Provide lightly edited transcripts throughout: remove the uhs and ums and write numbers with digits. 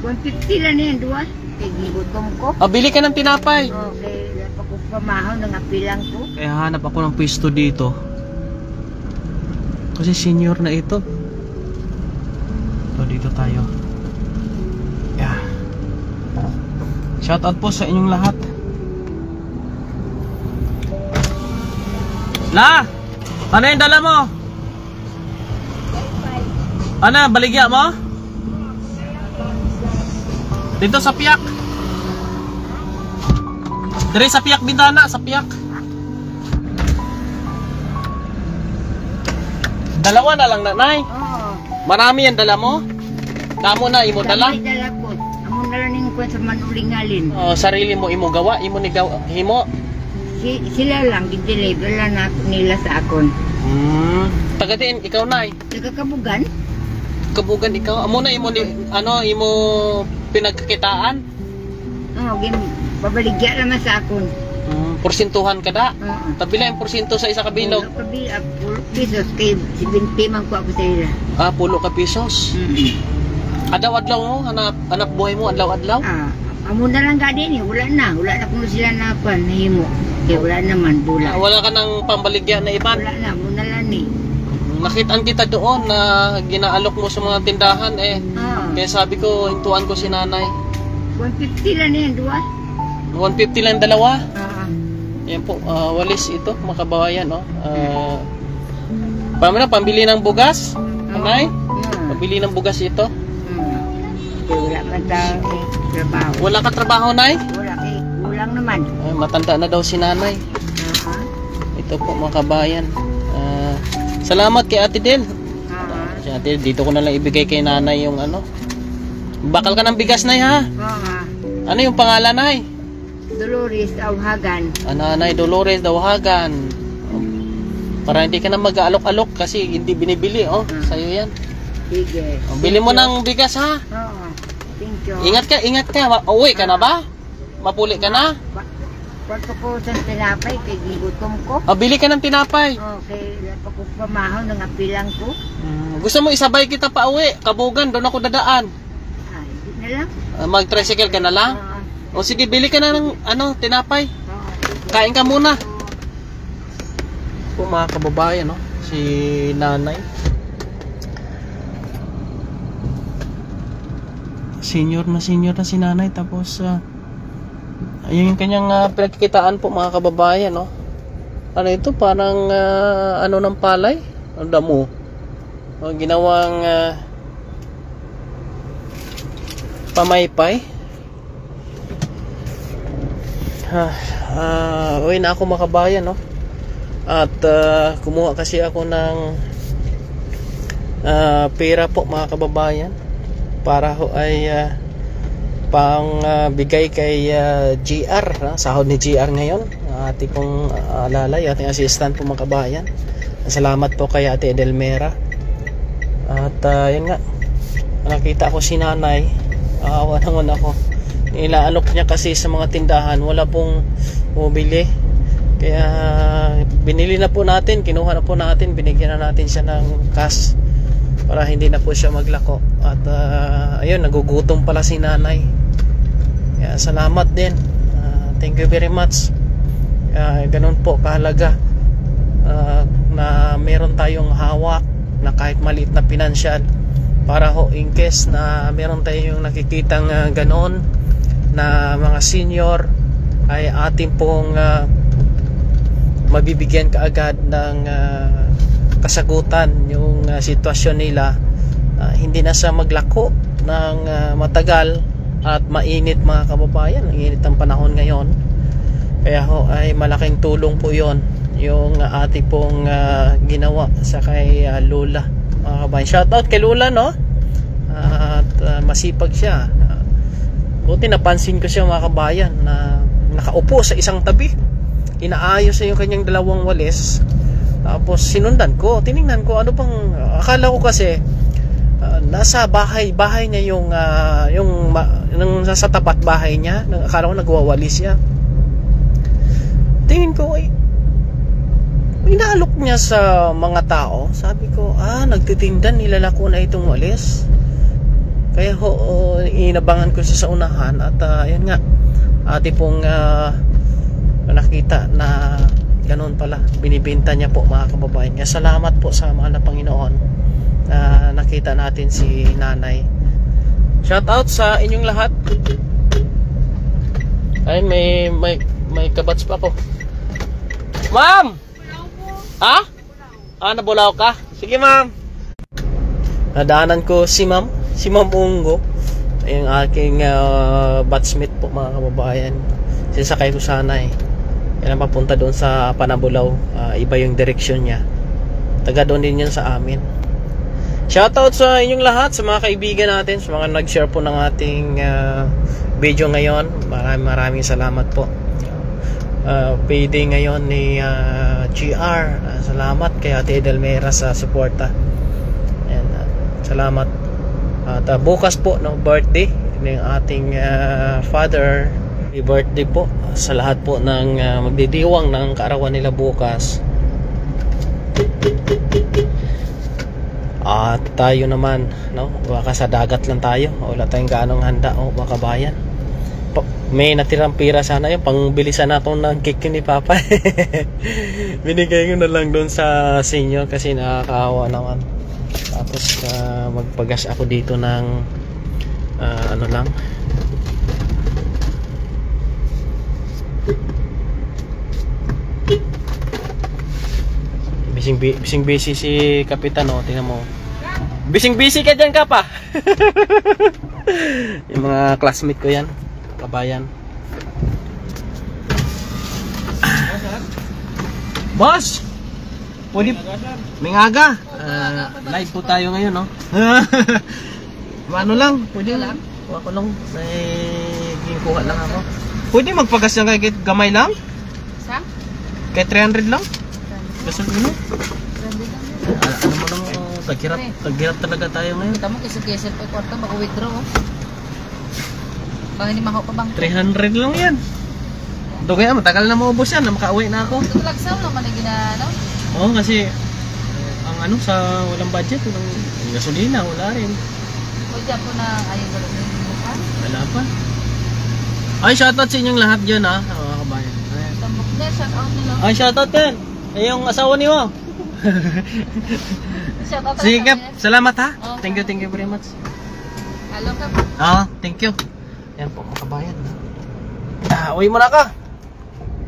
150 lang yan, duwa. Kaya gigutom ko. Bili ka ng tinapay. Okay, dapat ko pamahaw ng apilang ko. Kaya hanap ako ng pwesto dito. Kasi senior na ito. So dito tayo. Yeah. Shout out po sa inyong lahat. La! Ano yung dala mo? Ano, baligya mo? Dito sa piyak. Dire sa piyak bintana, sa piyak. Dalawa na lang, nanay. Oo. Marami yan dala mo? Damo na imo dala? Dami dala ko. Amo na lang yung kwan sa manulingalin. Sarili mo imo gawa, imo ni himo. Sila lang, i-deliver lang nila sa akon. Tagadiin, ikaw nay. Nagkakabugan? Kabugan ikaw. Amo na imo ni imo pinagkakitaan. Oo, babaligya naman sa akon. Porsintuhan ka da. Tabila yung porsinto sa isa ka bilog. Kabila, 10 pesos kay 70 man ko ako sa ila. 10 ka pesos. Adlaw-adlaw mo, hanap buhay mo adlaw-adlaw. Amo na lang gadin eh, wala na kuno sila napan nahimo. Kaya wala naman dula. Wala ka ng pambaligya na iban. Wala na, amo na lang eh. Nakitaan kita doon na ginaalok mo sa mga tindahan eh. Kaya sabi ko, hintuan ko si nanay. 150 lang yan, duwa. 150 lang dalawa. Yan po, walis ito, makabawayan, no? Pambili ng bugas, nanay? Pambili ng bugas ito. Wala man trabaho. Wala ka trabaho, nay? Wala eh, kulang naman. Matanda na daw si nanay. Ito po, mga kabayan. Salamat kay Ate Del. Si Ate Del, dito ko na lang ibigay kay nanay yung ano. Bakal ka ng bigas, nay, ha? Ano yung pangalan, nay? Dolores Dawahagan. Nanay Dolores Dawahagan. Para hindi ka na mag-aalok-alok kasi hindi binibili, sa'yo yan. Sige. Bili mo ng bigas, ha? Thank you. Ingat ka. Uwi ka na ba? Mapuli ka na? Pagka ko sa tinapay, kay gigutom ko. Bili ka ng tinapay. Okay, dapat ko pamahaw ng apilang ko. Gusto mo isabay kita pa uwi? Kabugan, doon ako dadaan. Hindi na lang. Mag-tricycle ka na lang? O sige, bili ka na ng tinapay. Kain ka muna. Po mga kababayan, no? Si nanay. Senior na si nanay. Tapos ayun yung kanyang pinagkikitaan po mga kababayan, no? Ano ito? Parang ng palay? Ang damo. Ginawang pamaypay. Uwi na ako mga kabayan, no? At kumuha kasi ako ng pera po mga kababayan para ho ay pang bigay kay GR, sahod ni GR ngayon. Ating pong alalay, ating assistant po mga kabayan. Salamat po kay Ate Edelmera. At yun nga, nakita ko si nanay, awa naman ako. Ilaalok niya kasi sa mga tindahan, wala pong bumili. Kaya binili na po natin, kinuha na po natin, binigyan na natin siya ng cash para hindi na po siya maglako. At ayun, nagugutom pala si nanay. Kaya salamat din. Thank you very much. Ganun po kahalaga na meron tayong hawak na kahit maliit na pinansyal para ho in case na meron tayong nakikitang ganon na mga senior ay ating pong mabibigyan kaagad ng kasagutan yung sitwasyon nila. Hindi na sa maglako ng matagal at mainit mga kababayan. Ang init ng panahon ngayon, kaya ho ay malaking tulong po yon yung ating pong ginawa sa kay Lola mga kababayan. Shoutout kay Lola, no? At masipag siya. Buti napansin ko siya mga kabayan na nakaupo sa isang tabi, inaayos sa yung kanyang dalawang walis. Tapos sinundan ko, tiningnan ko ano bang, akala ko kasi nasa bahay niya yung sa tapat bahay niya. Akala ko nagwawalis siya. Tingin ko, inaalok niya sa mga tao. Sabi ko, nagtitinda, nilalako na itong walis. Kaya ho, inabangan ko siya sa unahan at yun nga, ate pong nakita na ganun pala, binibenta niya po mga kababayan. Kaya salamat po sa mahal na Panginoon na nakita natin si nanay. Shout out sa inyong lahat. Ay, may kabats pa ko. Ma'am! Ha? Nabulaw ka? Sige ma'am. Nadaanan ko si ma'am Ungo, yung aking batchmate po mga kababayan. Sisakay ko sana kailan papunta doon sa Panabulaw. Iba yung direksyon niya, taga doon din yan sa amin. Shoutout sa inyong lahat, sa mga kaibigan natin, sa mga nag-share po ng ating video ngayon. Maraming salamat po. Payday ngayon ni GR. Salamat kay Ate Edelmera sa suporta. And salamat. At bukas po ng birthday ng ating father. Birthday po sa lahat po ng magdidiwang ng kaarawan nila bukas. At tayo naman, no, baka sa dagat lang tayo. Wala tayong gaanong handa o baka bayan. May natirang pira sana yun, pangbilisan natin ng cake ni Papa. Binigay ko na lang doon sa senior kasi nakakaawa naman. Tapos magpagas ako dito ng ano lang, bising busy si Kapitan, tingnan mo. Bising busy ka dyan ka pa. Yung mga classmate ko yan, kabayan. Boss! Pwede, may aga. Live po tayo ngayon, no? Ano lang, pwede lang. Kuha ko lang, may kuha lang ako. Pwede magpagas lang kay gamay lang? Sa? Kay 300 lang? Gasol mo? Ano mo lang, taghirap talaga tayo ngayon. Tama kisip-kisip pa kwarta, baka withdraw. Baka hindi makaw pa bang? 300 lang yan. Dugay matagal na maubos yan, makauwi na ako. Ito lagsaw naman yung ginano? Oo, kasi ang ano sa walang budget, walang gasolina, wala rin. Pwede po na ayaw na rin yung bukan? Wala pa. Ay, shoutout sa inyong lahat dyan, ha, mga kabayan. Tambok na, shout out nila. Ay, shoutout din. Ay, yung asawa niyo. Shout out Sige, Kap. Salamat, ha. Oh. Thank you very much. Hello, Kap. Thank you. Yan po, mga kabayan. Uwi muna ka.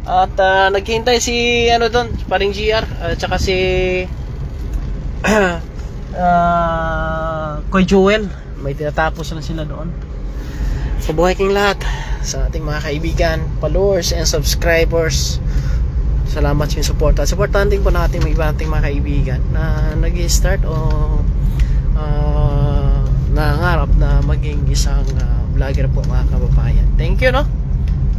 At naghihintay si ano doon, paring GR, at saka si Koy Joel. May tinatapos na sila doon. Kabuhay kayong lahat sa ating mga kaibigan, followers and subscribers. Salamat sa inyong support. At supportahan din po natin mga iba nating mga kaibigan na nag-i-start o nangarap na maging isang vlogger po mga kababayan. Thank you, no?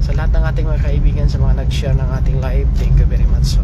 Sa lahat ng ating mga kaibigan, sa mga nag-share ng ating live, thank you very much.